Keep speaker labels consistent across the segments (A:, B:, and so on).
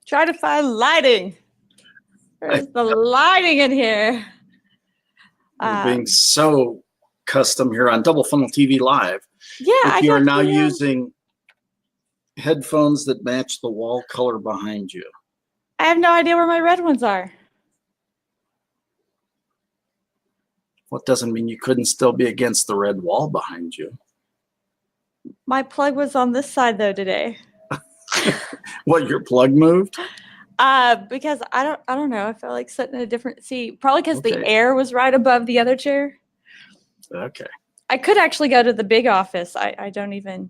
A: Try to find lighting. Where's the lighting in here?
B: We're being so custom here on Double Funnel TV Live.
A: Yeah,
B: you are now using headphones that match the wall color behind you.
A: I have no idea where my red ones are.
B: Well, it doesn't mean you couldn't still be against the red wall behind you.
A: My plug was on this side though today.
B: What, your plug moved?
A: Because I don't know. I felt like sitting in a different seat. Probably because the air was right above the other chair.
B: Okay.
A: I could actually go to the big office. I don't even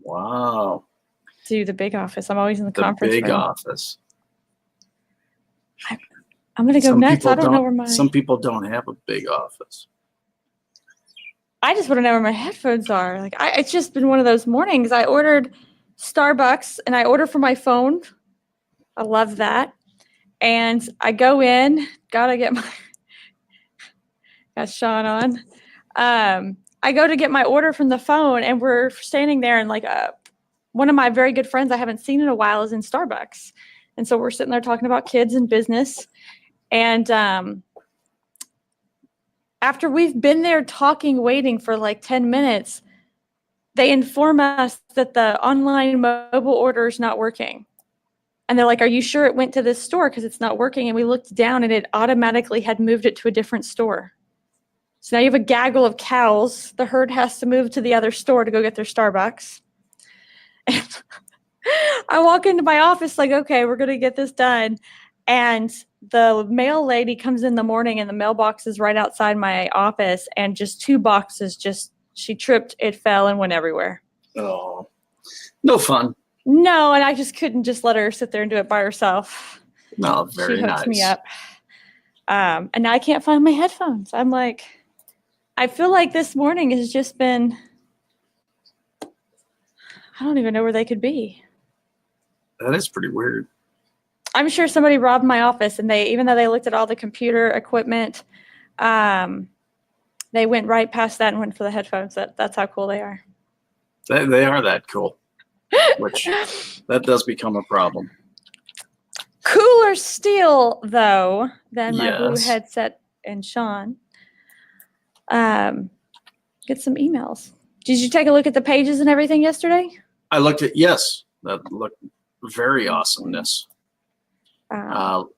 A: do the big office. I'm always in the conference room.
B: The big office.
A: I'm gonna go next. I don't know where my
B: some people don't have a big office.
A: I just want to know where my headphones are. Like it's just been one of those mornings. I ordered Starbucks and I order from my phone. I love that. And I go in, gotta get my got Sean on. I go to get my order from the phone and we're standing there and like one of my very good friends I haven't seen in a while is in Starbucks. And so we're sitting there talking about kids and business. And after we've been there talking, waiting for like 10 minutes, they inform us that the online mobile order is not working. And they're like, are you sure it went to this store? Because it's not working. And we looked down and it automatically had moved it to a different store. So now you have a gaggle of cows. The herd has to move to the other store to go get their Starbucks. And I walk into my office like, okay, we're going to get this done. And the mail lady comes in the morning and the mailbox is right outside my office. And just 2 boxes, she tripped, it fell and went everywhere.
B: Oh, no fun.
A: No, and I just couldn't just let her sit there and do it by herself.
B: No, very nice.
A: She hooked me up. And now I can't find my headphones. I'm like, I feel like this morning has just been, I don't even know where they could be.
B: That is pretty weird.
A: I'm sure somebody robbed my office and even though they looked at all the computer equipment, they went right past that and went for the headphones. That's how cool they are.
B: They are that cool. Which that does become a problem.
A: Cooler still, though, than my blue headset and Sean. Get some emails. Did you take a look at the pages and everything yesterday?
B: I looked at that looked very awesomeness.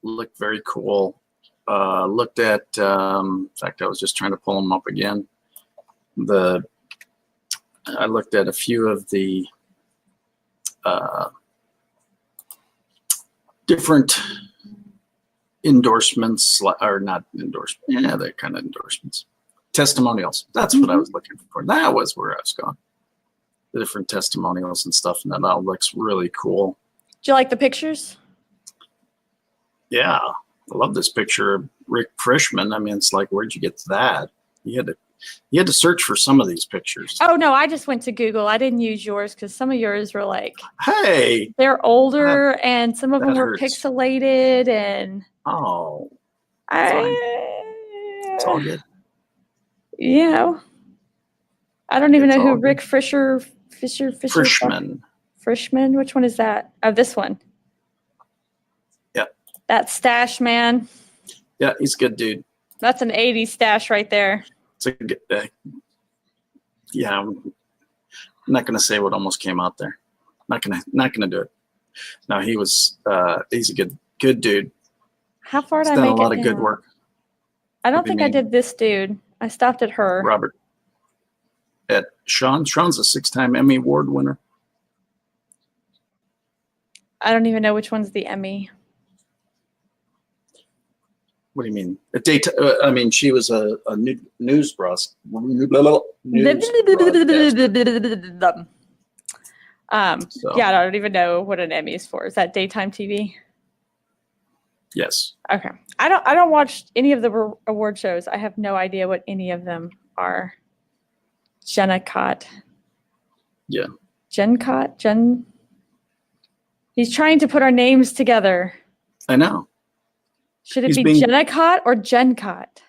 B: Looked very cool. Looked at in fact, I was just trying to pull them up again. I looked at a few of the different endorsements, or not endorsements, they're kind of endorsements. Testimonials. That's what I was looking for. That was where I was going. The different testimonials and stuff, and that all looks really cool.
A: Do you like the pictures?
B: Yeah. I love this picture of Rick Frischman. I mean, it's like, where'd you get that? You had to search for some of these pictures.
A: Oh, no, I just went to Google. I didn't use yours because some of yours were like,
B: hey,
A: they're older and some of them were pixelated and.
B: Oh, it's all good.
A: You know, I don't even know who Rick Frischman. Frischman? Which one is that? Oh, this one.
B: Yeah.
A: That stash, man.
B: Yeah, he's a good dude.
A: That's an 80s stash right there.
B: It's a good I'm not gonna say what almost came out there. Not gonna do it. No, he's a good dude.
A: How far did I make it?
B: He's done a lot of good work.
A: I don't think I did this dude. I stopped at her.
B: Robert. At Sean. Sean's a 6-time Emmy Award winner.
A: I don't even know which one's the Emmy.
B: What do you mean? I mean, she was a news broadcaster.
A: Yeah, I don't even know what an Emmy is for. Is that daytime TV?
B: Yes.
A: Okay. I don't watch any of the award shows. I have no idea what any of them are. Jenna Cott.
B: Yeah.
A: Jen Cott? He's trying to put our names together.
B: I know.
A: Should it be Jenna Cott or Jen Cott?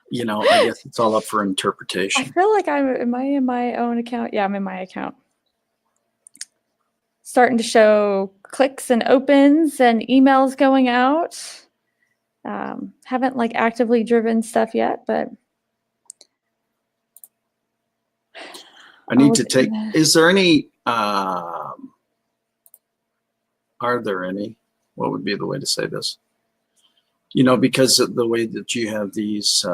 B: You know, I guess it's all up for interpretation.
A: I feel like am I in my own account? Yeah, I'm in my account. starting to show clicks and opens and emails going out. Haven't like actively driven stuff yet, but
B: I need to take, is there any, are there any, what would be the way to say this? You know, because of the way that you have these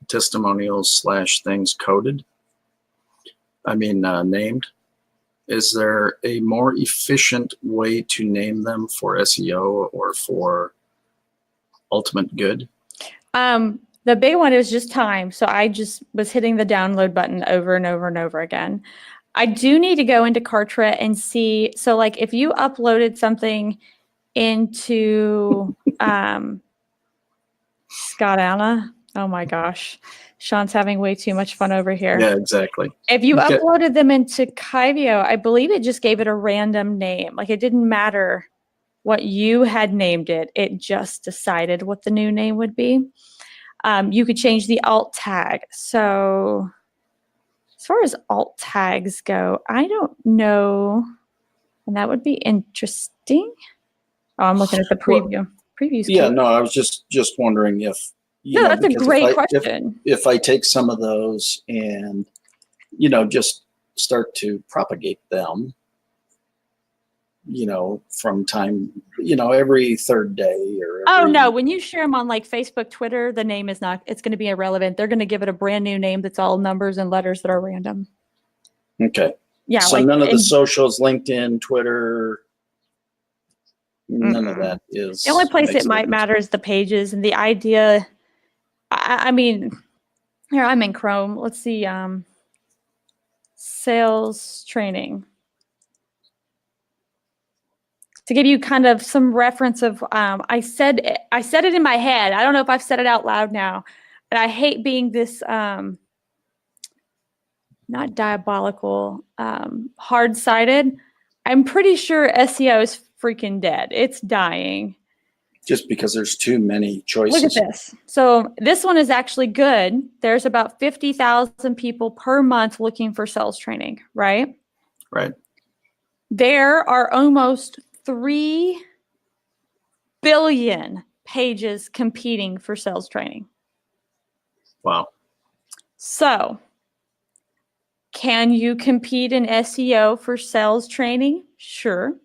B: testimonials / things coded, named, is there a more efficient way to name them for SEO or for ultimate good?
A: The big one is just time. So I just was hitting the download button over and over and over again. I do need to go into Kartra and see. So like if you uploaded something into Scott Anna, oh my gosh, Sean's having way too much fun over here.
B: Yeah, exactly.
A: If you uploaded them into Kyvio, I believe it just gave it a random name. Like it didn't matter what you had named it. It just decided what the new name would be. You could change the alt tag. So as far as alt tags go, I don't know. And that would be interesting. Oh, I'm looking at the preview. Preview's
C: yeah,
A: cute.
C: no, I was just wondering if,
A: No, that's a great question.
C: If I take some of those and, just start to propagate them, from time, every third day or.
A: Oh, no. When you share them on like Facebook, Twitter, the name is not, it's going to be irrelevant. They're going to give it a brand new name that's all numbers and letters that are random.
C: Okay.
A: Yeah.
C: So
A: like,
C: none of the socials, LinkedIn, Twitter, none of that is.
A: The only place it might matter is the pages and the idea. I mean, here I'm in Chrome. Let's see. Sales training. To give you kind of some reference of, I said it in my head. I don't know if I've said it out loud now, but I hate being this, not diabolical, hard-sided. I'm pretty sure SEO is freaking dead. It's dying.
C: Just because there's too many choices.
A: Look at this. So this one is actually good. There's about 50,000 people per month looking for sales training, right?
B: Right.
A: There are almost 3 billion pages competing for sales training.
B: Wow.
A: So, can you compete in SEO for sales training? Sure.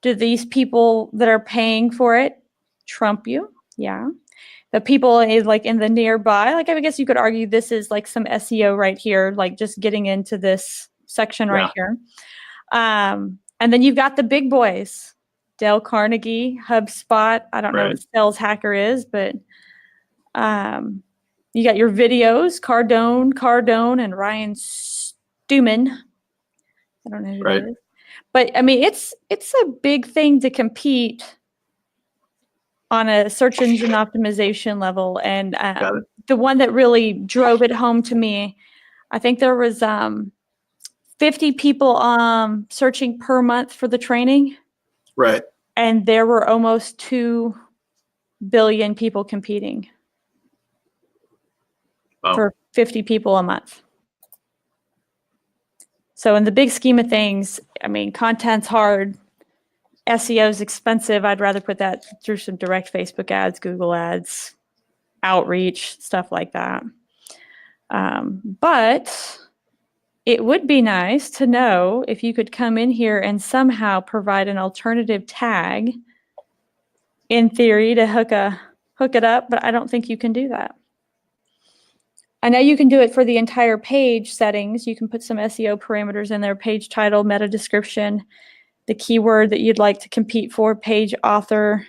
A: Do these people that are paying for it trump you? Yeah. The people is like in the nearby, like I guess you could argue this is like some SEO right here, like just getting into this section right here. And then you've got the big boys, Dale Carnegie, HubSpot. I don't know what Sales Hacker is, but you got your videos, Cardone, and Ryan Stewman. I don't know who that is. But I mean, it's a big thing to compete on a search engine optimization level. And the one that really drove it home to me, I think there was 50 people searching per month for the training.
B: Right.
A: And there were almost 2 billion people competing for 50 people a month. So in the big scheme of things, I mean, content's hard. SEO is expensive. I'd rather put that through some direct Facebook ads, Google ads, outreach, stuff like that. But it would be nice to know if you could come in here and somehow provide an alternative tag in theory to hook it up, but I don't think you can do that. I know you can do it for the entire page settings. You can put some SEO parameters in there, page title, meta description, the keyword that you'd like to compete for, page author,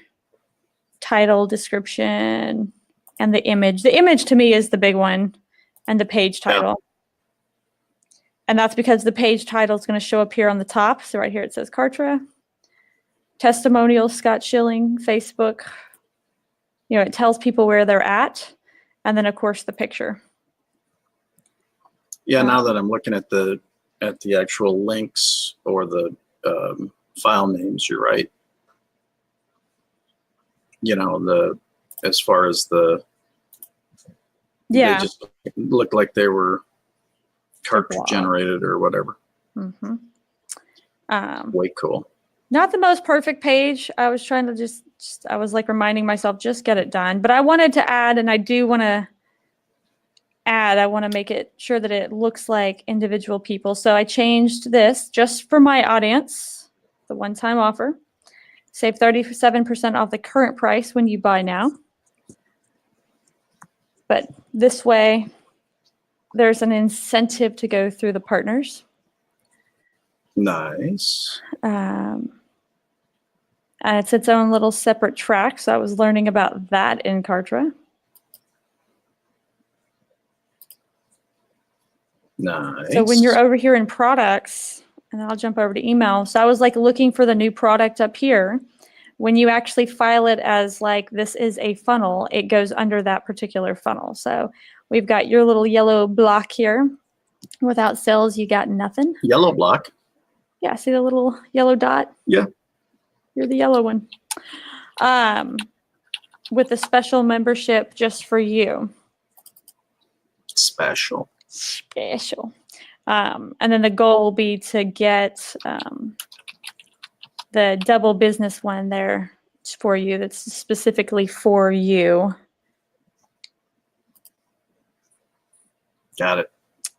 A: title, description, and the image. The image to me is the big one, and the page title. Yeah. And that's because the page title is going to show up here on the top. So right here it says Kartra, testimonial, Scott Schilling, Facebook. You know, it tells people where they're at, and then of course the picture.
B: Yeah, now that I'm looking at the actual links or the file names, you're right. You know, as far as they just looked like they were Kartra generated or whatever.
A: Mm-hmm.
B: Way cool.
A: Not the most perfect page. I was trying to just I was like reminding myself, just get it done. But I wanted to add, and I do want to add, I want to make it sure that it looks like individual people. So I changed this just for my audience, the one-time offer. Save 37% off the current price when you buy now. But this way, there's an incentive to go through the partners.
B: Nice.
A: And it's its own little separate track. So I was learning about that in Kartra.
B: Nice.
A: So when you're over here in products, and I'll jump over to email. So I was like looking for the new product up here. When you actually file it as like this is a funnel, it goes under that particular funnel. So we've got your little yellow block here. Without sales, you got nothing.
B: Yellow block.
A: Yeah, see the little yellow dot?
B: Yeah.
A: You're the yellow one. With a special membership just for you.
B: Special.
A: And then the goal will be to get the double business one there for you that's specifically for you.
B: Got it.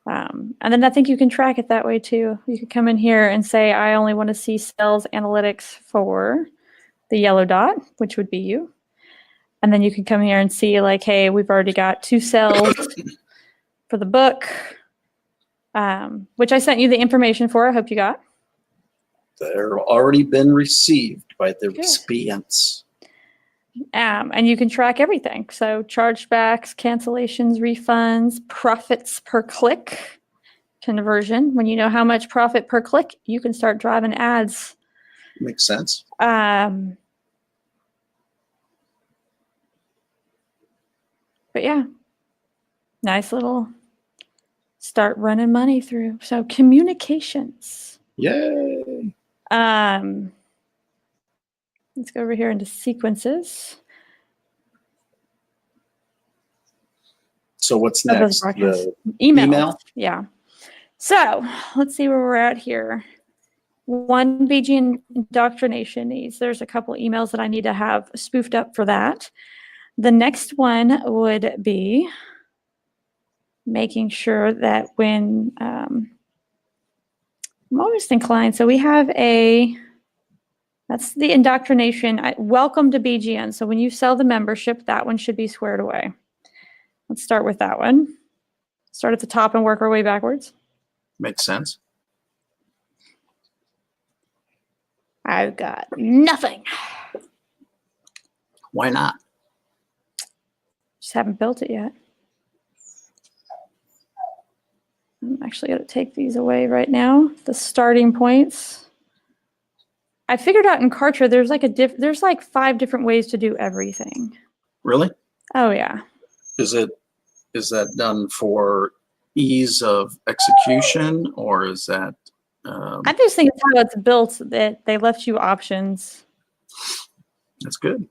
A: And then I think you can track it that way too. You could come in here and say, I only want to see sales analytics for the yellow dot, which would be you. And then you can come here and see like, hey, we've already got 2 sales for the book, which I sent you the information for. I hope you got.
C: They're already been received by the recipients.
A: And you can track everything. So chargebacks, cancellations, refunds, profits per click, conversion. When you know how much profit per click, you can start driving ads.
C: Makes sense.
A: But yeah, nice little start running money through. So communications.
C: Yay.
A: Let's go over here into sequences.
C: So what's next? The
A: email? Yeah. So let's see where we're at here. One BG indoctrination needs. There's a couple emails that I need to have spoofed up for that. The next one would be making sure that when I'm almost inclined. So we have that's the indoctrination. Welcome to BGN. So when you sell the membership, that one should be squared away. Let's start with that one. Start at the top and work our way backwards.
B: Makes sense.
A: I've got nothing.
B: Why not?
A: Just haven't built it yet. I'm actually going to take these away right now. The starting points. I figured out in Kartra there's like there's like 5 different ways to do everything.
B: Really?
A: Oh yeah.
B: Is that done for ease of execution, or is that?
A: I just think it's how it's built that they left you options.
B: That's good.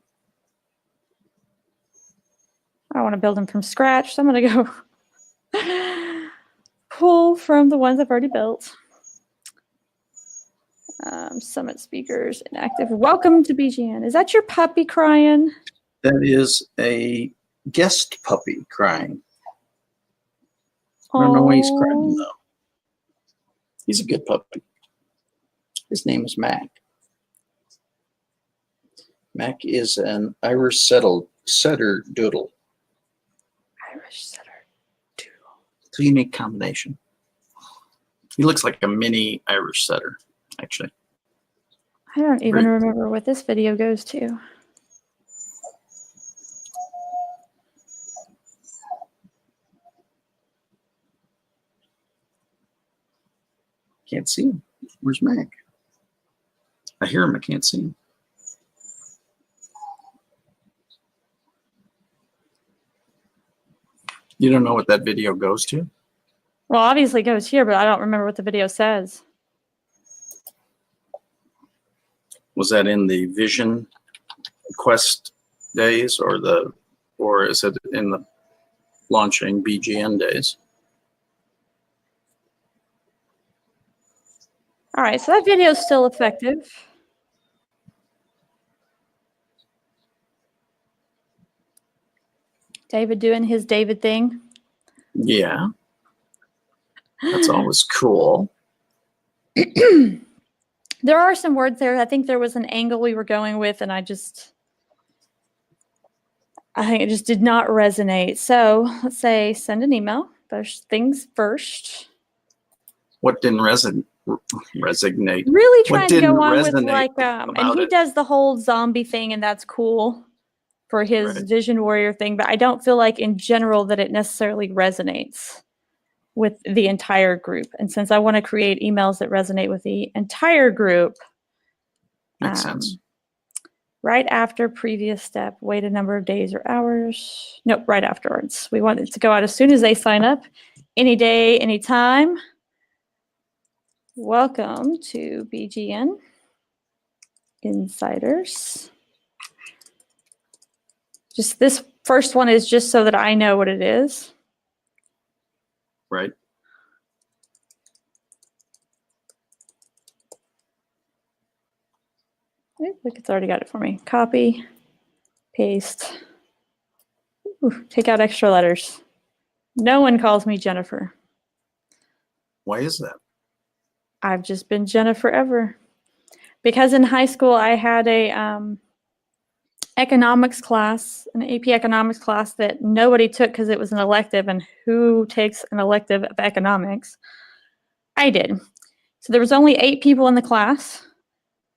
A: I don't want to build them from scratch, so I'm going to go pull from the ones I've already built. Summit speakers inactive. Welcome to BGN. Is that your puppy crying?
C: That is a guest puppy crying. I don't know why he's crying though. He's a good puppy. His name is Mac. Mac is an Irish setter doodle.
A: Irish setter doodle.
B: It's a unique combination. He looks like a mini Irish setter, actually.
A: I don't even remember what this video goes to.
B: Can't see him. Where's Mac? I hear him. I can't see him. You don't know what that video goes to?
A: Well, obviously it goes here, but I don't remember what the video says.
B: Was that in the Vision Quest days, or is it in the launching BGN days?
A: All right, so that video is still effective. David doing his David thing.
B: Yeah. That's always cool.
A: There are some words there. I think there was an angle we were going with, and I think it just did not resonate. So let's say send an email. First things first.
B: What didn't resonate?
A: Really trying to go on with like, and he
B: it?
A: does the whole zombie thing, and that's cool for his
B: Right.
A: Vision Warrior thing. But I don't feel like in general that it necessarily resonates with the entire group. And since I want to create emails that resonate with the entire group,
B: Makes sense.
A: right after previous step, wait a number of days or hours. Nope, right afterwards. We want it to go out as soon as they sign up. Any day, anytime. Welcome to BGN Insiders. Just this first one is just so that I know what it is.
B: Right.
A: Look, it's already got it for me. Copy, paste. Ooh, take out extra letters. No one calls me Jennifer.
B: Why is that?
A: I've just been Jenna forever. Because in high school, I had a economics class, an AP economics class that nobody took because it was an elective, and who takes an elective of economics? I did. So there was only 8 people in the class.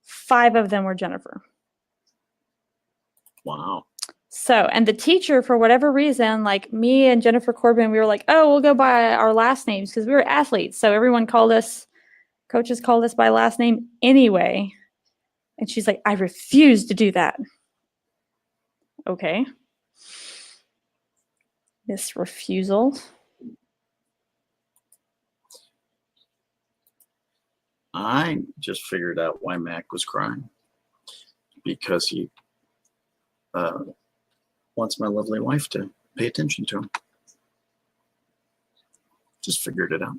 A: 5 of them were Jennifer.
B: Wow.
A: So, and the teacher, for whatever reason, like me and Jennifer Corbin, we were like, oh, we'll go by our last names because we were athletes. So everyone called us, coaches called us by last name anyway. And she's like, I refuse to do that. Okay. This refusal.
B: I just figured out why Mac was crying. Because he wants my lovely wife to pay attention to him. Just figured it out.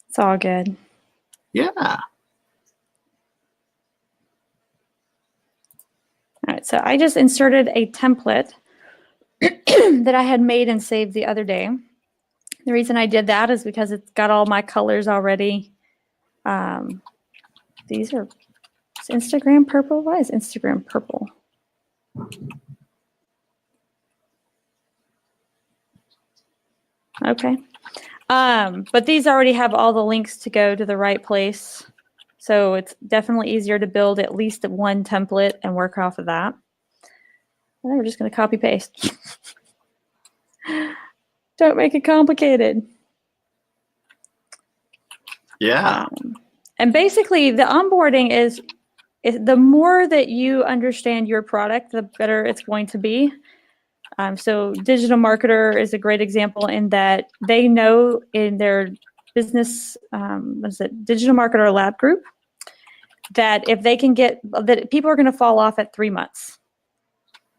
A: It's all good.
B: Yeah.
A: All right, so I just inserted a template that I had made and saved the other day. The reason I did that is because it's got all my colors already. These are, is Instagram purple? Why is Instagram purple? Okay. But these already have all the links to go to the right place. So it's definitely easier to build at least one template and work off of that. And then we're just going to copy paste. Don't make it complicated.
B: Yeah.
A: And basically the onboarding is the more that you understand your product, the better it's going to be. So digital marketer is a great example in that they know in their business, digital marketer lab group, that if they can get, that people are going to fall off at 3 months.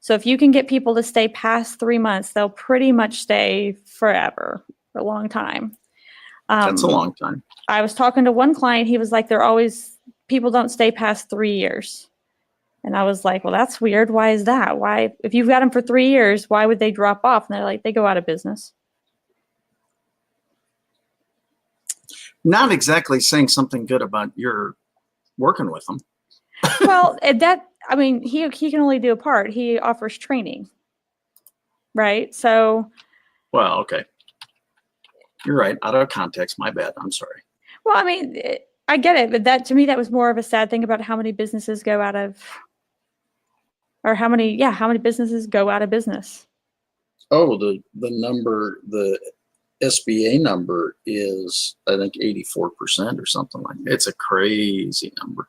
A: So if you can get people to stay past 3 months, they'll pretty much stay forever, for a long time.
B: That's a long time.
A: I was talking to one client, he was like, people don't stay past 3 years. And I was like, well, that's weird. Why is that? Why, if you've got them for 3 years, why would they drop off? And they're like, they go out of business.
B: Not exactly saying something good about your working with them.
A: Well, he can only do a part. He offers training. Right? So.
B: Well, okay. You're right. Out of context. My bad. I'm sorry.
A: Well, I mean, I get it. But that, to me, that was more of a sad thing about how many businesses go out of, or how many businesses go out of business.
C: Oh, the number, the SBA number is, I think, 84% or something like that. It's a crazy number.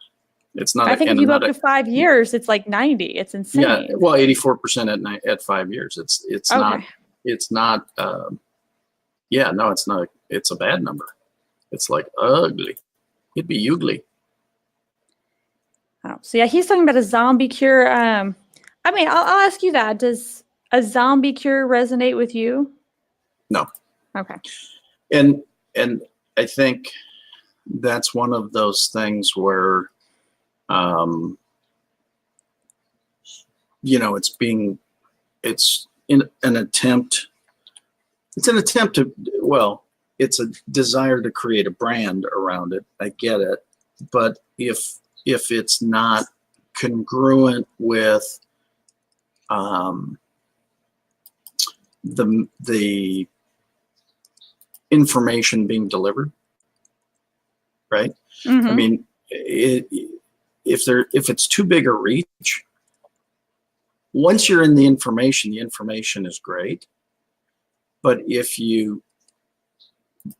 C: It's not.
A: I think if you go up to 5 years, it's like 90. It's insane.
B: Yeah, well, 84% at 5 years. It's
A: okay.
B: not. It's not. Yeah, no, it's not. It's a bad number. It's like ugly. It'd be ugly.
A: Oh, so yeah, he's talking about a zombie cure. I mean, I'll ask you that. Does a zombie cure resonate with you?
B: No.
A: Okay.
B: And I think that's one of those things where, it's in an attempt. It's an attempt to, well, it's a desire to create a brand around it. I get it, but if it's not congruent with the information being delivered, right?
A: Mhm.
B: I mean, if it's too big a reach, once you're in the information is great. But if you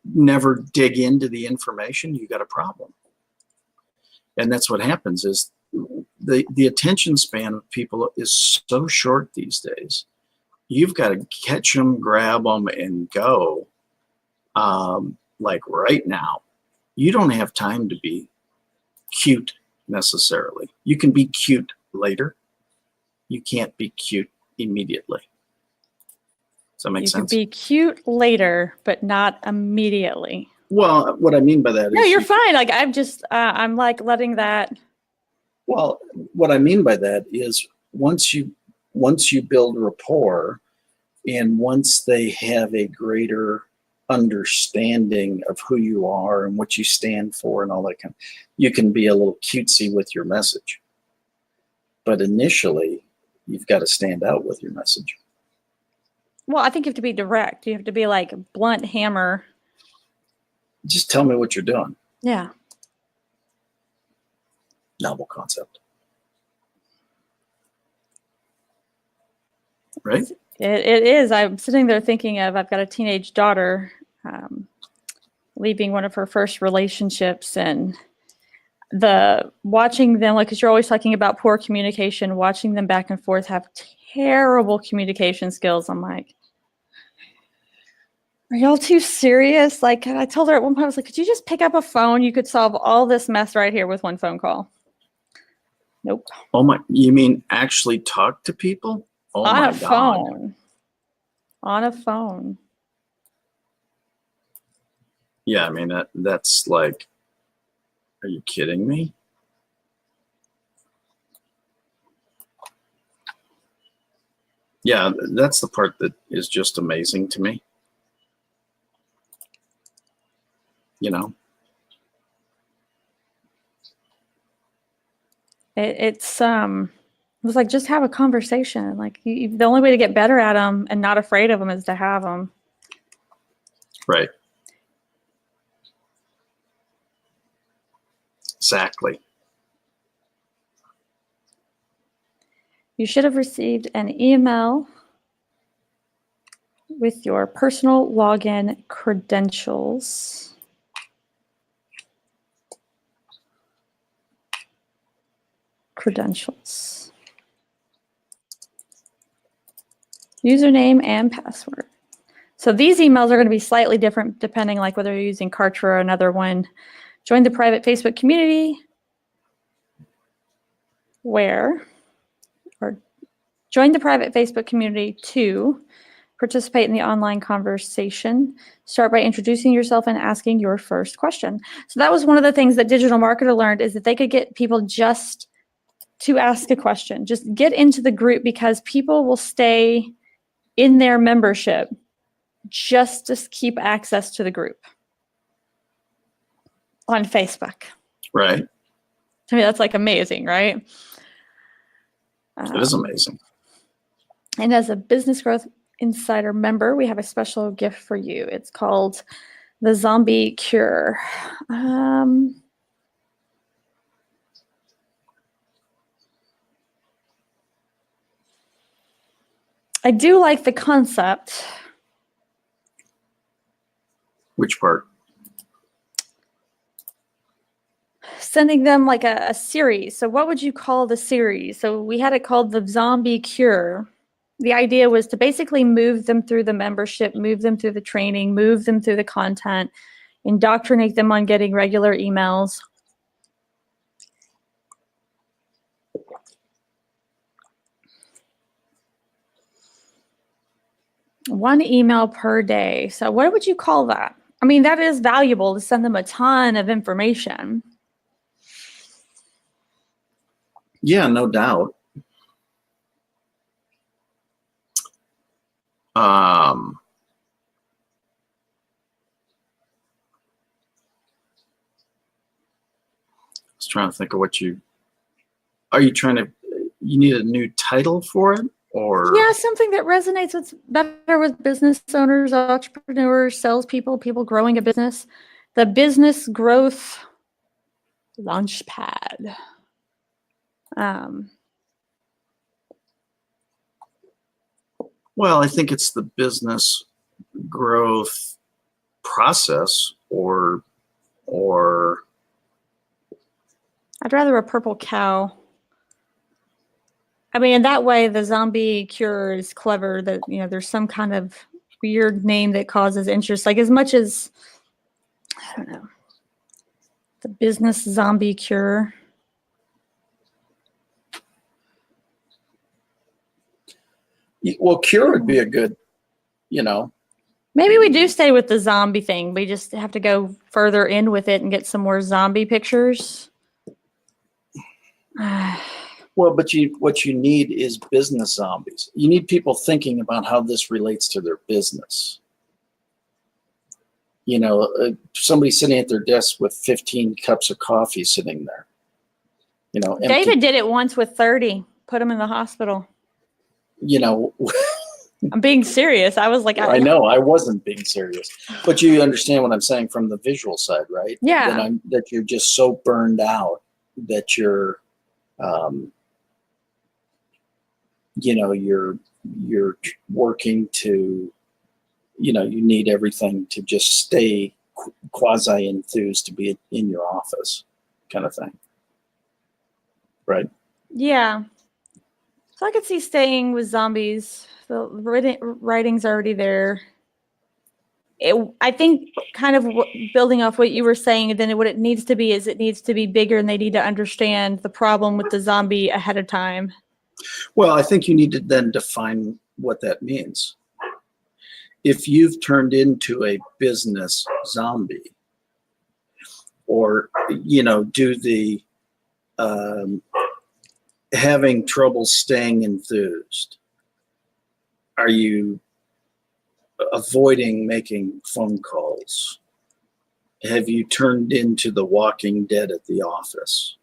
B: never dig into the information, you got a problem. And that's what happens is the attention span of people is so short these days. You've got to catch them, grab them, and go. Like right now, you don't have time to be cute necessarily. You can be cute later. You can't be cute immediately. Does that make
A: You
B: sense?
A: could be cute later, but not immediately.
B: Well, what I mean by that is
A: No, you're fine. Like I'm just, I'm like letting that.
B: well, what I mean by that is once you build rapport, and once they have a greater understanding of who you are and what you stand for and all that kind, you can be a little cutesy with your message. But initially, you've got to stand out with your message.
A: Well, I think you have to be direct. You have to be like blunt hammer.
B: Just tell me what you're doing.
A: Yeah.
B: Novel concept. Right?
A: It is. I'm sitting there thinking of, I've got a teenage daughter leaving one of her first relationships, and watching them, like, because you're always talking about poor communication, watching them back and forth have terrible communication skills. I'm like, are y'all too serious? Like, I told her at one point, I was like, could you just pick up a phone? You could solve all this mess right here with one phone call. Nope.
B: Oh my, you mean actually talk to people? Oh
A: On
B: my
A: a
B: God.
A: phone. On a phone.
B: Yeah, I mean, that's like, are you kidding me? Yeah, that's the part that is just amazing to me. You know?
A: It was like, just have a conversation. Like, the only way to get better at them and not afraid of them is to have them.
B: Right. Exactly.
A: You should have received an email with your personal login credentials. Username and password. So these emails are going to be slightly different depending, like whether you're using Kartra or another one. Join the private Facebook community join the private Facebook community to participate in the online conversation. Start by introducing yourself and asking your first question. So that was one of the things that Digital Marketer learned, is that they could get people just to ask a question. Just get into the group, because people will stay in their membership just to keep access to the group on Facebook.
B: Right.
A: To me, that's like amazing, right?
B: It is amazing.
A: And as a Business Growth Insider member, we have a special gift for you. It's called the Zombie Cure. I do like the concept.
B: Which part?
A: Sending them like a series. So what would you call the series? So we had it called the Zombie Cure. The idea was to basically move them through the membership, move them through the training, move them through the content, indoctrinate them on getting regular emails. 1 email per day. So what would you call that? I mean, that is valuable to send them a ton of information.
B: Yeah, no doubt. I was trying to think of are you trying to, you need a new title for it, or?
A: Yeah, something that resonates with better with business owners, entrepreneurs, salespeople, people growing a business. The business growth launchpad.
B: Well, I think it's the business growth process, or
A: I'd rather a purple cow. I mean, in that way, the zombie cure is clever. That there's some kind of weird name that causes interest. Like as much as I don't know, the business zombie cure.
B: well, cure would be a good,
A: Maybe we do stay with the zombie thing. We just have to go further in with it and get some more zombie pictures.
B: Well, but what you need is business zombies. You need people thinking about how this relates to their business. Somebody sitting at their desk with 15 cups of coffee sitting there. Empty.
A: David did it once with 30. Put him in the hospital. I'm being serious. I was like,
B: I know I wasn't being serious, but you understand what I'm saying from the visual side, right?
A: Yeah.
B: That you're just so burned out that you're working to, you need everything to just stay quasi enthused to be in your office, kind of thing, right?
A: Yeah. So I could see staying with zombies. The writing's already there. I think kind of building off what you were saying, then what it needs to be is it needs to be bigger, and they need to understand the problem with the zombie ahead of time.
B: Well, I think you need to then define what that means. If you've turned into a business zombie, or do the having trouble staying enthused, are you avoiding making phone calls? Have you turned into the Walking Dead at the office?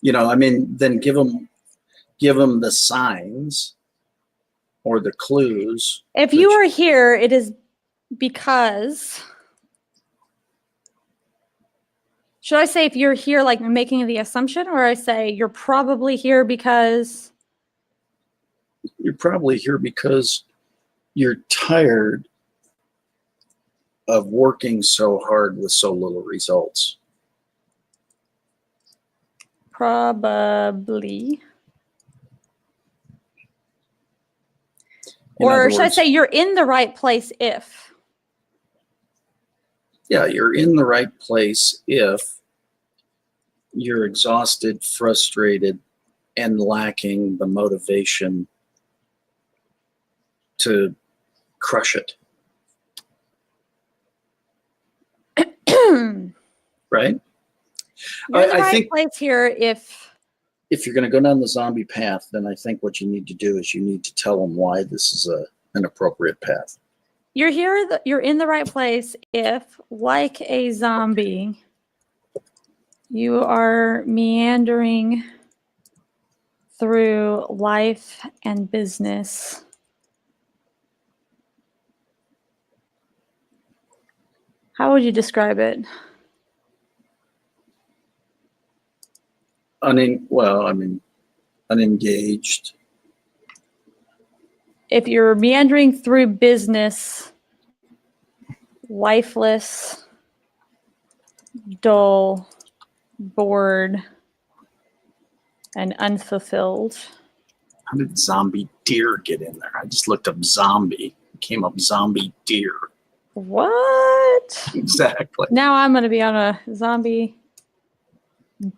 B: Then give them the signs or the clues.
A: If you are here, it is because. Should I say if you're here, like making the assumption, or I say you're probably here because?
B: You're probably here because you're tired of working so hard with so little results.
A: Probably. Or should I say you're in the right place if?
B: Yeah, you're in the right place if you're exhausted, frustrated, and lacking the motivation to crush it. Right?
A: You're in the right place here
B: if you're going to go down the zombie path, then I think what you need to do is you need to tell them why this is an appropriate path.
A: You're here, you're in the right place if, like a zombie, you are meandering through life and business. How would you describe it?
B: Unengaged.
A: If you're meandering through business, lifeless, dull, bored, and unfulfilled.
B: How did zombie deer get in there? I just looked up zombie. It came up zombie deer.
A: What?
B: Exactly.
A: Now I'm going to be on a zombie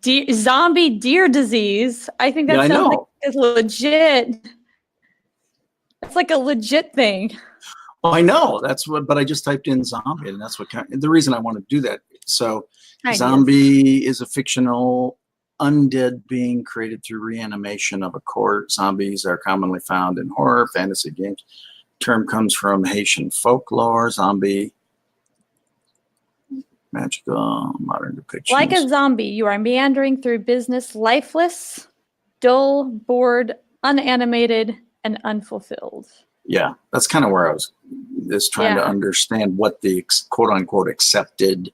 A: deer disease. I think that sounds like it's legit. It's like a legit thing.
B: Oh, I know. That's what, but I just typed in zombie, and that's what the reason I want to do that. So,
A: Ideas.
B: zombie is a fictional undead being created through reanimation of a corpse. Zombies are commonly found in horror, fantasy games. Term comes from Haitian folklore. Zombie, magical, modern depictions.
A: Like a zombie, you are meandering through business, lifeless, dull, bored, unanimated, and unfulfilled.
B: Yeah, that's kind of where I was just trying to
A: Yeah.
B: understand what the quote unquote accepted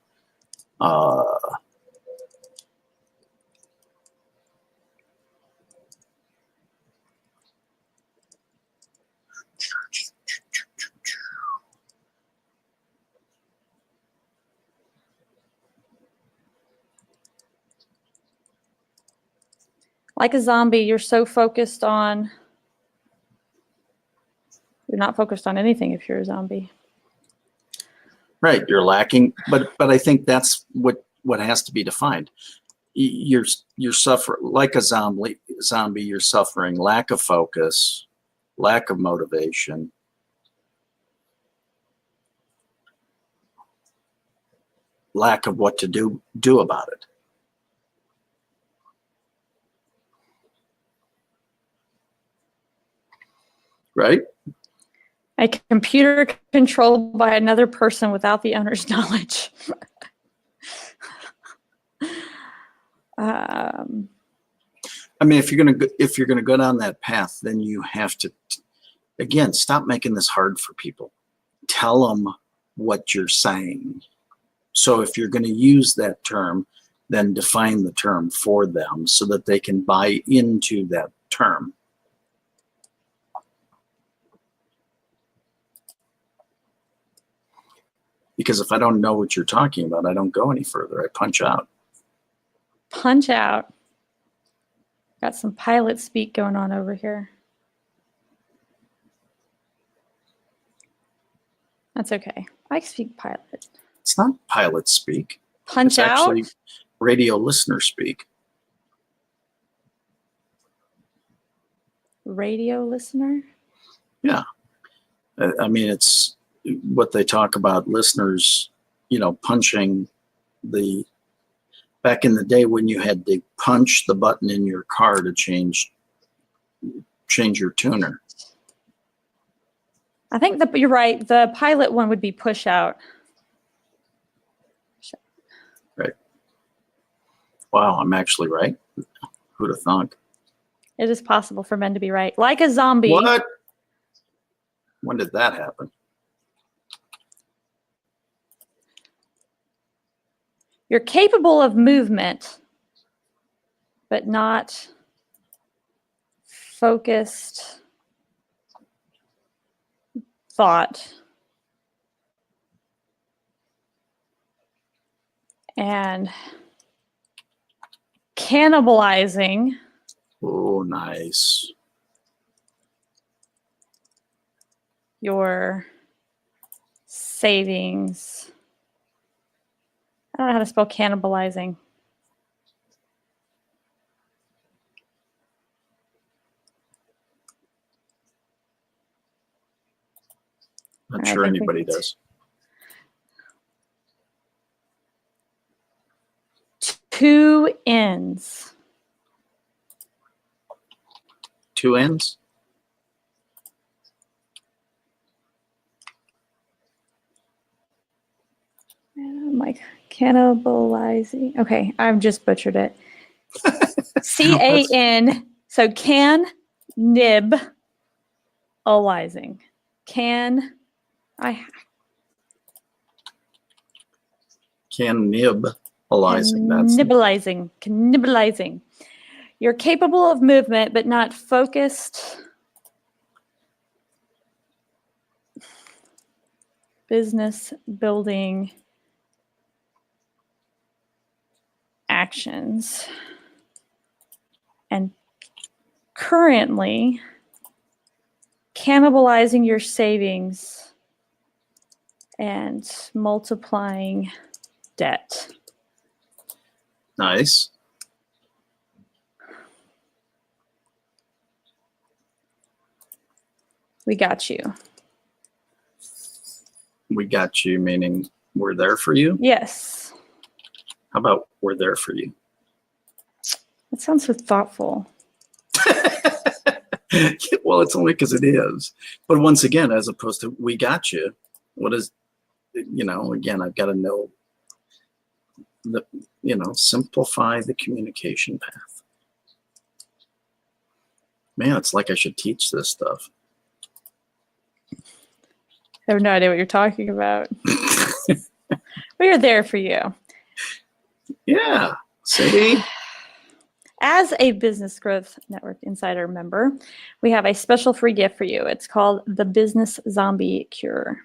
A: Like a zombie, you're so focused on. You're not focused on anything if you're a zombie.
B: right, you're lacking, but I think that's what has to be defined. You're suffering like a zombie. You're suffering lack of focus, lack of motivation, lack of what to do about it. Right?
A: A computer controlled by another person without the owner's knowledge.
B: I mean, if you're gonna go down that path, then you have to, again, stop making this hard for people. Tell them what you're saying. So if you're going to use that term, then define the term for them so that they can buy into that term. Because if I don't know what you're talking about, I don't go any further. I punch out.
A: Punch out. Got some pilot speak going on over here. That's okay. I speak pilot.
B: It's not pilot speak.
A: Punch
B: it's
A: out?
B: actually radio listener speak.
A: Radio listener?
B: Yeah. I mean, it's what they talk about listeners, punching back in the day when you had to punch the button in your car to change your tuner.
A: I think you're right. The pilot one would be push out.
B: Right. Wow, I'm actually right. Who'd have thunk?
A: It is possible for men to be right. Like a zombie.
B: What? When did that happen?
A: You're capable of movement, but not focused thought. And cannibalizing.
B: Oh, nice.
A: Your savings. I don't know how to spell cannibalizing.
B: Not sure anybody does.
A: Two ends.
B: Two ends?
A: I'm like cannibalizing. Okay, I've just butchered it. C-A-N. So cannibalizing. Cannibalizing. Cannibalizing. You're capable of movement, but not focused. Business building actions. And currently cannibalizing your savings and multiplying debt.
B: Nice.
A: We got you.
B: We got you, meaning we're there for you?
A: Yes.
B: How about we're there for you?
A: That sounds so thoughtful.
B: Well, it's only because it is. But once again, as opposed to we got you, what is, again, I've got to know simplify the communication path. Man, it's like I should teach this stuff.
A: I have no idea what you're talking about. We are there for you.
B: Yeah. See?
A: As a Business Growth Network Insider member, we have a special free gift for you. It's called the Business Zombie Cure.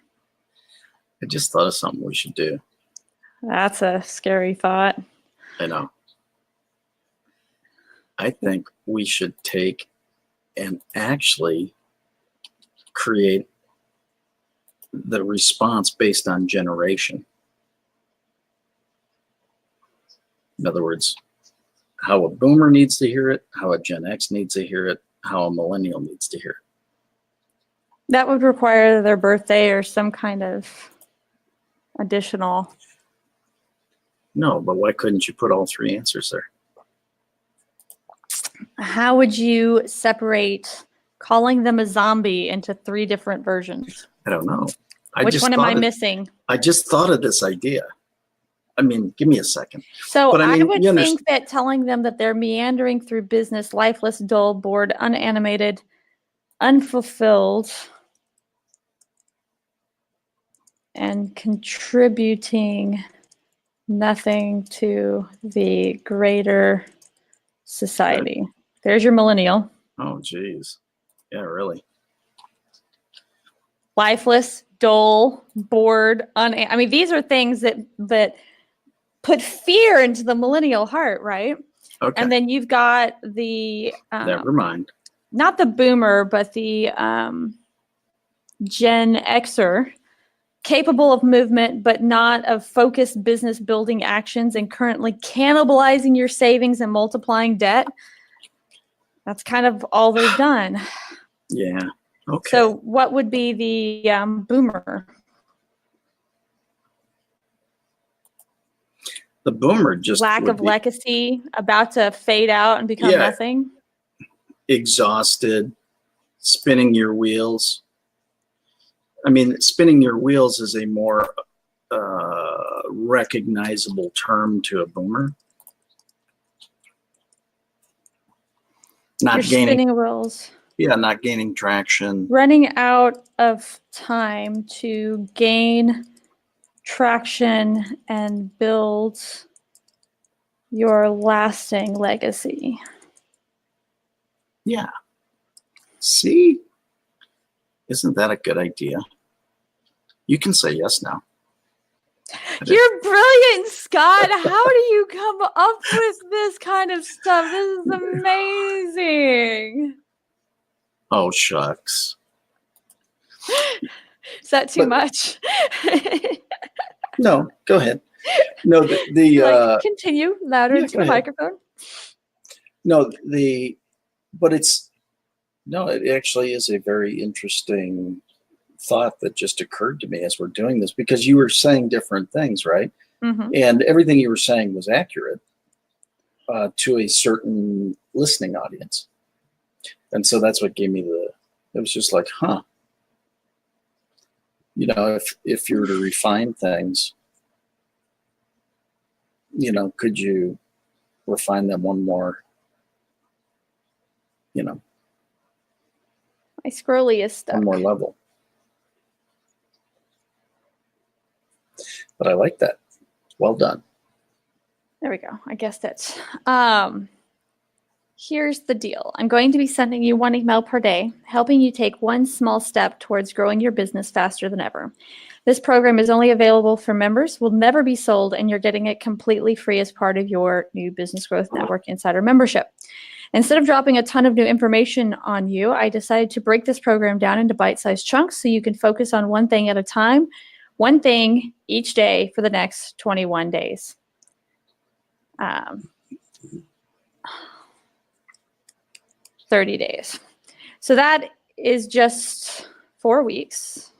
B: I just thought of something we should do.
A: That's a scary thought.
B: I know. I think we should take and actually create the response based on generation. In other words, how a boomer needs to hear it, how a Gen X needs to hear it, how a millennial needs to hear it.
A: That would require their birthday or some kind of additional.
B: No, but why couldn't you put all three answers there?
A: How would you separate calling them a zombie into 3 different versions?
B: I don't know.
A: Which one am I missing?
B: I just thought of this idea. I mean, give me a second.
A: So
B: But
A: I would think that telling them that they're meandering through business, lifeless, dull, bored, unanimated, unfulfilled, and contributing nothing to the greater society.
B: Good.
A: There's your millennial.
B: Oh, geez. Yeah, really.
A: Lifeless, dull, bored, I mean, these are things that put fear into the millennial heart, right?
B: Okay.
A: And then you've got the
B: never mind.
A: Not the boomer, but the Gen Xer, capable of movement, but not of focused business building actions and currently cannibalizing your savings and multiplying debt. That's kind of all they've done.
B: Yeah. Okay.
A: So what would be the boomer?
B: The boomer just
A: lack of legacy, about to fade out and become nothing.
B: Exhausted, spinning your wheels. I mean, spinning your wheels is a more recognizable term to a boomer. Not gaining
A: spinning wheels.
B: Yeah, not gaining traction.
A: Running out of time to gain traction and build your lasting legacy.
B: Yeah. See? Isn't that a good idea? You can say yes now.
A: You're brilliant, Scott. How do you come up with this kind of stuff? This is amazing.
B: Oh, shucks.
A: Is that too much?
B: No, go ahead. No,
A: continue louder into the microphone.
B: No, it actually is a very interesting thought that just occurred to me as we're doing this, because you were saying different things, right?
A: Mm-hmm.
B: And everything you were saying was accurate to a certain listening audience. And so that's what gave me it was just like, huh. You know, if you were to refine things, you know, could you refine them one more, you know?
A: My scrolly is stuck.
B: One more level. But I like that. Well done.
A: There we go. I guessed it. Here's the deal. I'm going to be sending you 1 email per day, helping you take one small step towards growing your business faster than ever. This program is only available for members, will never be sold, and you're getting it completely free as part of your new Business Growth Network Insider membership. Instead of dropping a ton of new information on you, I decided to break this program down into bite-sized chunks so you can focus on one thing at a time, one thing each day for the next 21 days. 30 days. So that is just 4 weeks.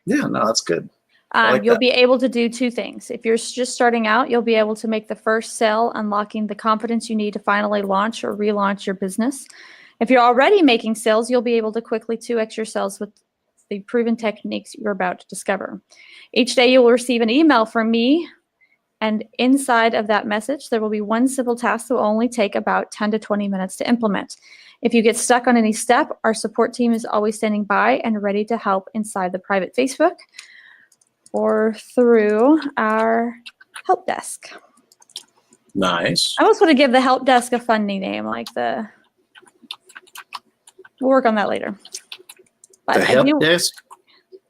B: Yeah, no, that's good. I like
A: You'll
B: that.
A: be able to do 2 things. If you're just starting out, you'll be able to make the first sale, unlocking the confidence you need to finally launch or relaunch your business. If you're already making sales, you'll be able to quickly 2x your sales with the proven techniques you're about to discover. Each day you will receive an email from me, and inside of that message, there will be one simple task that will only take about 10 to 20 minutes to implement. If you get stuck on any step, our support team is always standing by and ready to help inside the private Facebook or through our help desk.
B: Nice.
A: I almost want to give the help desk a funny name, like we'll work on that later. But
B: The help desk?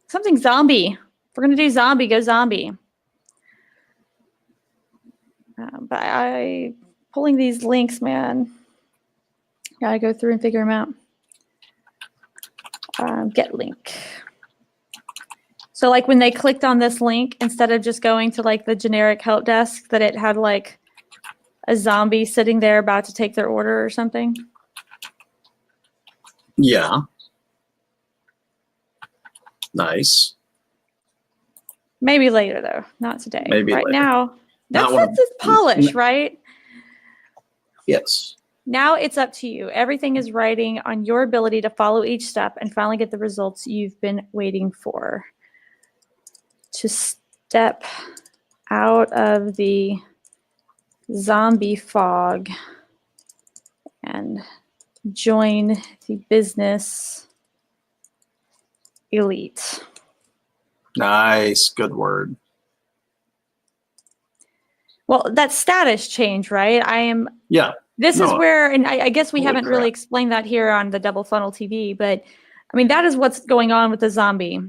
A: Something zombie. If we're going to do zombie, go zombie. But I pulling these links, man. Gotta go through and figure them out. Get link. So like when they clicked on this link, instead of just going to like the generic help desk, that it had like a zombie sitting there about to take their order or something.
B: Yeah. Nice.
A: Maybe later though, not today.
B: Maybe
A: right
B: later.
A: Now, that's
B: Not
A: just polish, right?
B: Yes.
A: Now it's up to you. Everything is riding on your ability to follow each step and finally get the results you've been waiting for. To step out of the zombie fog and join the business elite.
B: Nice. Good word.
A: Well, that's status change, right?
B: Yeah.
A: This is where, and I guess we
B: Holy
A: haven't really
B: crap.
A: explained that here on the Double Funnel TV, but I mean, that is what's going on with the zombie.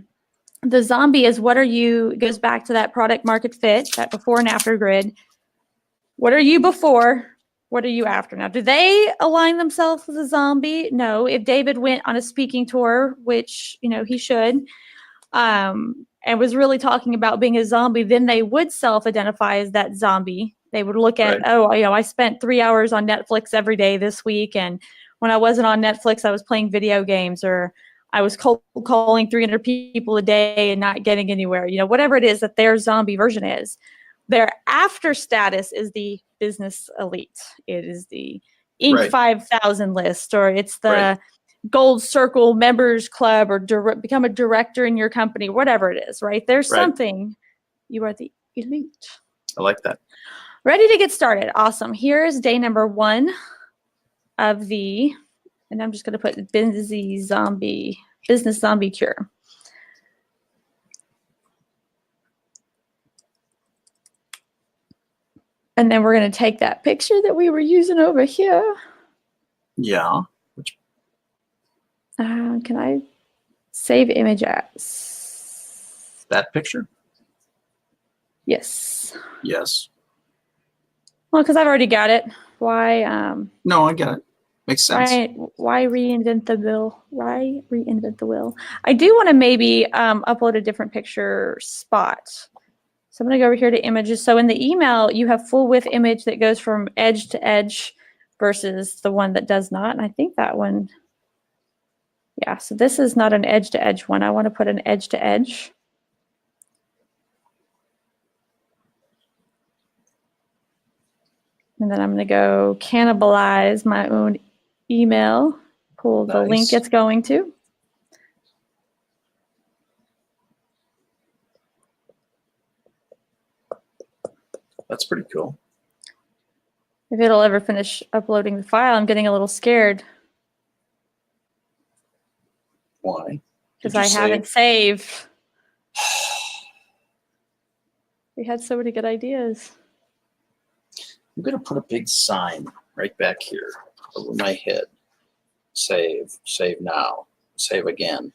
A: The zombie is it goes back to that product market fit, that before and after grid. What are you before? What are you after? Now, do they align themselves with a zombie? No. If David went on a speaking tour, which, he should, and was really talking about being a zombie, then they would self-identify as that zombie. They would look at,
B: Right.
A: I spent 3 hours on Netflix every day this week, and when I wasn't on Netflix, I was playing video games, or I was cold calling 300 people a day and not getting anywhere. Whatever it is that their zombie version is. Their after status is the business elite. It is the Inc.
B: Right.
A: 5000 list, or it's the Gold Circle Members Club, or become a director in your company, whatever it is, right? There's something. You are the elite.
B: I like that.
A: Ready to get started. Awesome. Here's day number 1 of the, and I'm just going to put business zombie cure. And then we're going to take that picture that we were using over here.
B: Yeah.
A: Can I save image as?
B: That picture?
A: Yes.
B: Yes.
A: Well, because I've already got it. Why?
B: No, I get it. Makes sense.
A: Why reinvent the wheel? Why reinvent the wheel? I do want to maybe upload a different picture spot. So I'm going to go over here to images. So in the email, you have full width image that goes from edge to edge versus the one that does not. And I think that one, yeah, so this is not an edge to edge one. I want to put an edge to edge. And then I'm going to go cannibalize my own email, pull the link it's going to.
B: That's pretty cool.
A: If it'll ever finish uploading the file, I'm getting a little scared.
B: Why?
A: Because I haven't saved. We had so many good ideas.
B: I'm going to put a big sign right back here over my head. Save. Save now. Save again.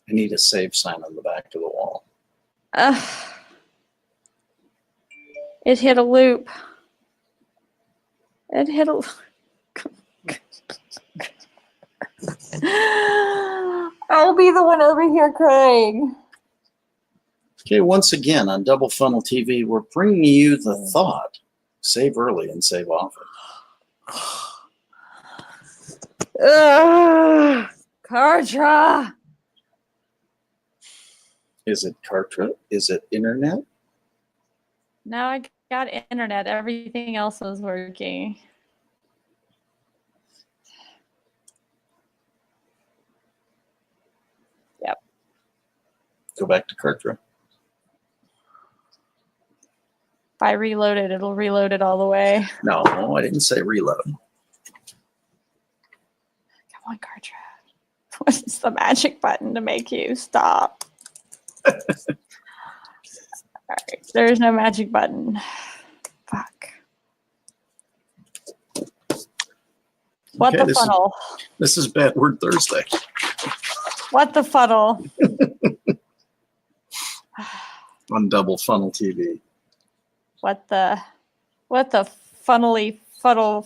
B: I need a save sign on the back of the wall.
A: It hit a loop. It hit a I'll be the one over here crying.
B: Okay, once again on Double Funnel TV, we're bringing you the thought: save early and save often.
A: Ugh, Kartra.
B: Is it Kartra? Is it internet?
A: Now I got internet. Everything else was working. Yep.
B: Go back to Kartra.
A: If I reload it, it'll reload it all the way.
B: No, I didn't say reload.
A: Come on, Kartra. What is the magic button to make you stop? All right, there's no magic button. Fuck. What
B: Okay,
A: the funnel?
B: This is Bad Word Thursday.
A: What the funnel?
B: On Double Funnel TV.
A: What the funnely fuddle.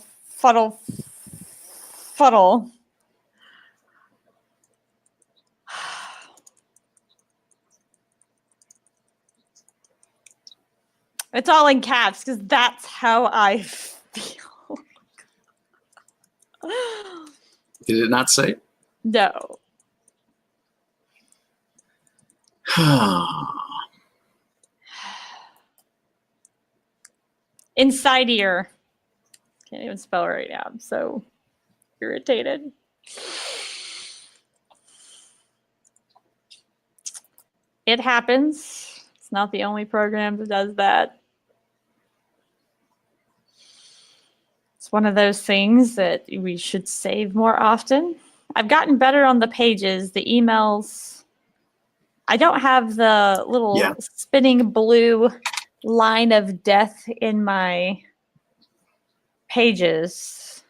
A: It's all in caps because that's how I feel.
B: Did it not say it?
A: No. Inside ear. Can't even spell it right now. I'm so irritated. It happens. It's not the only program that does that. It's one of those things that we should save more often. I've gotten better on the pages, the emails. I don't have the little spinning blue line of death in my pages.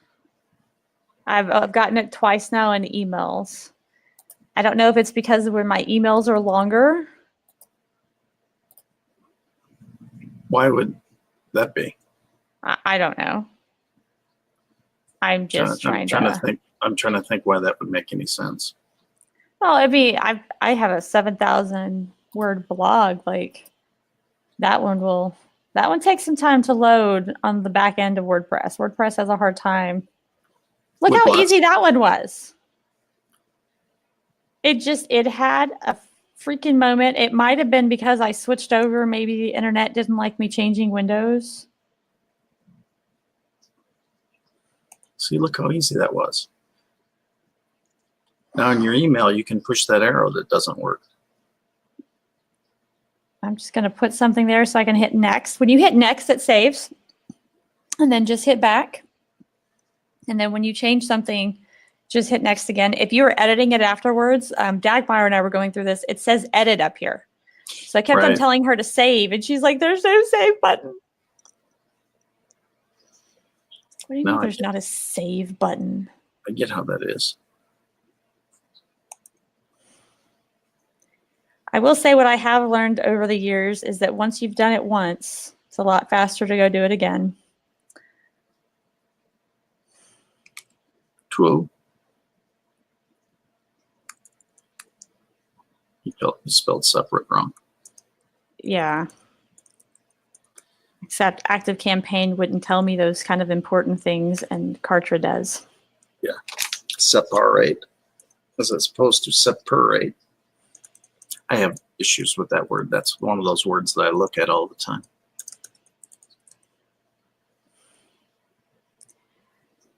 A: I've gotten it twice now in emails. I don't know if it's because when my emails are longer.
B: Why would that be?
A: I don't know. I'm just trying to
B: think. I'm trying to think why that would make any sense.
A: Well, I have a 7,000 word blog. Like that one takes some time to load on the back end of WordPress. WordPress has a hard time. Look how easy that one was. It had a freaking moment. It might have been because I switched over. Maybe the internet didn't like me changing windows.
B: See, look how easy that was. Now in your email, you can push that arrow that doesn't work.
A: I'm just going to put something there so I can hit next. When you hit next, it saves. And then just hit back. And then when you change something, just hit next again. If you were editing it afterwards, Dagmar and I were going through this. It says edit up here. So I kept on telling her to save. And she's like, there's no save button. What do you mean there's not a save button?
B: I get how that is.
A: I will say what I have learned over the years is that once you've done it once, it's a lot faster to go do it again.
B: True. You spelled separate wrong.
A: Yeah. Except Active Campaign wouldn't tell me those kind of important things, and Kartra does.
B: Yeah. Separate as opposed to separate. I have issues with that word. That's one of those words that I look at all the time.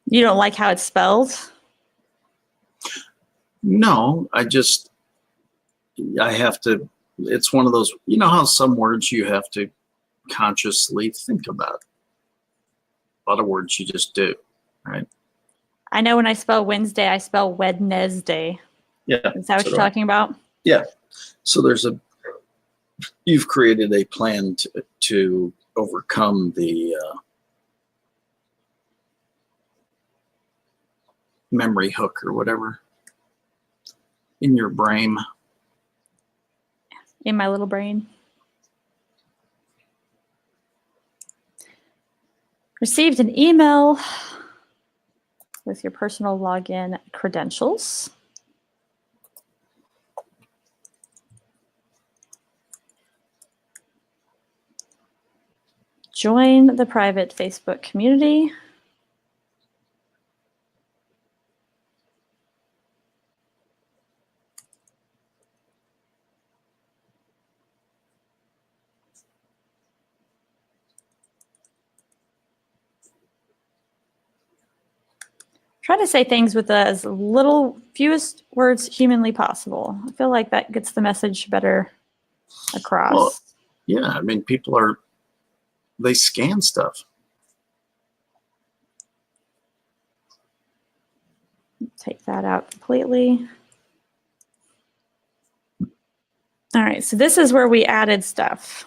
A: You don't like how it's spelled?
B: No, I have to, it's one of those, you know how some words you have to consciously think about. A lot of words you just do, right?
A: I know when I spell Wednesday, I spell Wednesday.
B: Yeah.
A: Is that what you're talking about?
B: Yeah. So you've created a plan to overcome the memory hook or whatever in your brain.
A: In my little brain. Received an email with your personal login credentials. join the private Facebook community. Try to say things with as fewest words humanly possible. I feel like that gets the message better across.
B: Well, yeah, I mean, they scan stuff.
A: Take that out completely. All right, so this is where we added stuff.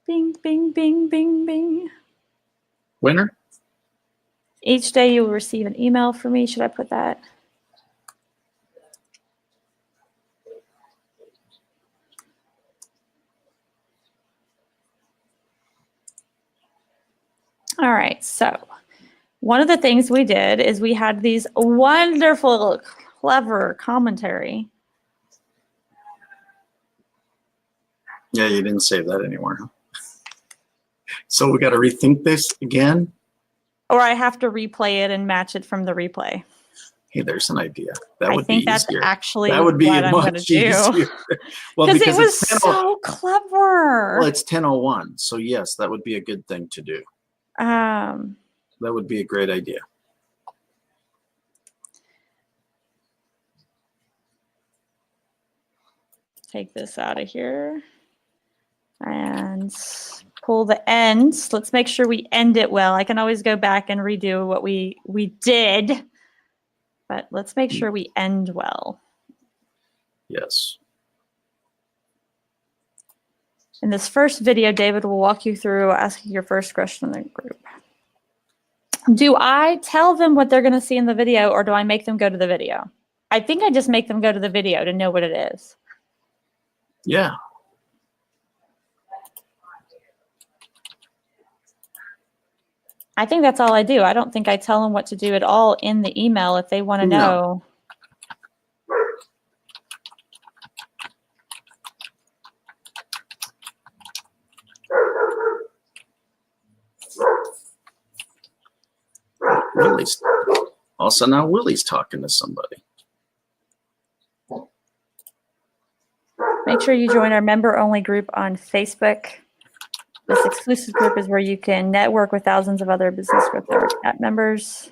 A: Bing, bing, bing, bing, bing.
B: Winner?
A: Each day you will receive an email from me. Should I put that? All right, so one of the things we did is we had these wonderful, clever commentary.
B: Yeah, you didn't save that anymore, huh? So we got to rethink this again?
A: Or I have to replay it and match it from the replay.
B: Hey, there's an idea. That would
A: I think
B: be
A: that's
B: easier.
A: actually
B: That would be
A: what I'm going to
B: much
A: do.
B: easier. Well,
A: Because it was
B: it's 10:01
A: so clever.
B: Well, it's 10:01, so yes, that would be a good thing to do. That would be a great idea.
A: Take this out of here and pull the ends. Let's make sure we end it well. I can always go back and redo what we did, but let's make sure we end well.
B: Yes.
A: In this first video, David will walk you through asking your first question in the group. Do I tell them what they're going to see in the video, or do I make them go to the video? I think I just make them go to the video to know what it is.
B: Yeah.
A: I think that's all I do. I don't think I tell them what to do at all in the email if they want to know.
B: Willie's. Also, now Willie's talking to somebody.
A: Make sure you join our member-only group on Facebook. This exclusive group is where you can network with thousands of other Business Growth Network app members.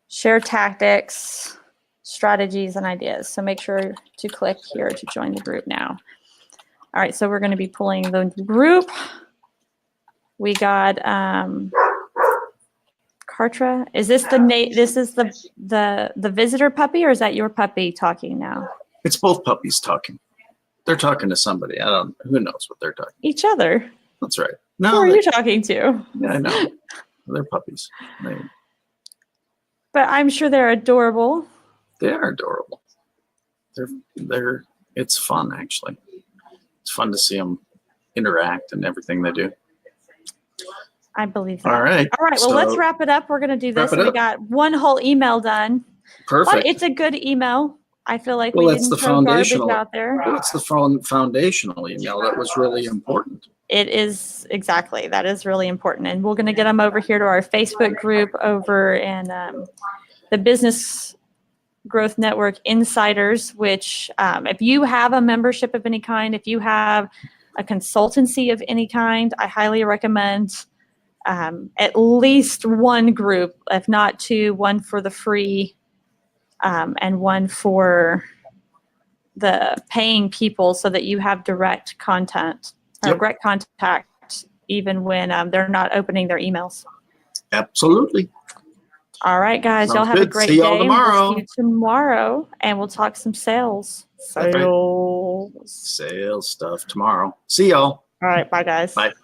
A: Share tactics, strategies, and ideas. So make sure to click here to join the group now. All right, so we're going to be pulling the group. We got Kartra. Is this this is the visitor puppy, or is that your puppy talking now?
B: It's both puppies talking. They're talking to somebody. Who knows what they're talking.
A: Each other.
B: That's right.
A: Who
B: No,
A: are you talking to?
B: Yeah, I know. They're puppies.
A: But I'm sure they're adorable.
B: They are adorable. It's fun, actually. It's fun to see them interact and everything they do.
A: I believe that.
B: All right.
A: All right. Well, let's wrap it up. We're going to do this. We got one whole email done.
B: Perfect.
A: But it's a good email. I feel like
B: Well,
A: we
B: that's
A: didn't
B: the
A: throw garbage
B: foundational.
A: out there.
B: That's the foundational email. That was really important.
A: It is, exactly. That is really important. And we're going to get them over here to our Facebook group over in the Business Growth Network Insiders, which if you have a membership of any kind, if you have a consultancy of any kind, I highly recommend at least one group, if not two, one for the free and one for the paying people, so that you have direct content or direct contact even when they're not opening their emails.
B: Absolutely.
A: All right, guys.
B: Sounds
A: y'all have
B: good.
A: a great
B: See y'all
A: day.
B: tomorrow.
A: We'll see you tomorrow, and we'll talk some sales.
B: That's right.
A: Sales.
B: Sales stuff tomorrow. See y'all.
A: All right. Bye, guys.
B: Bye.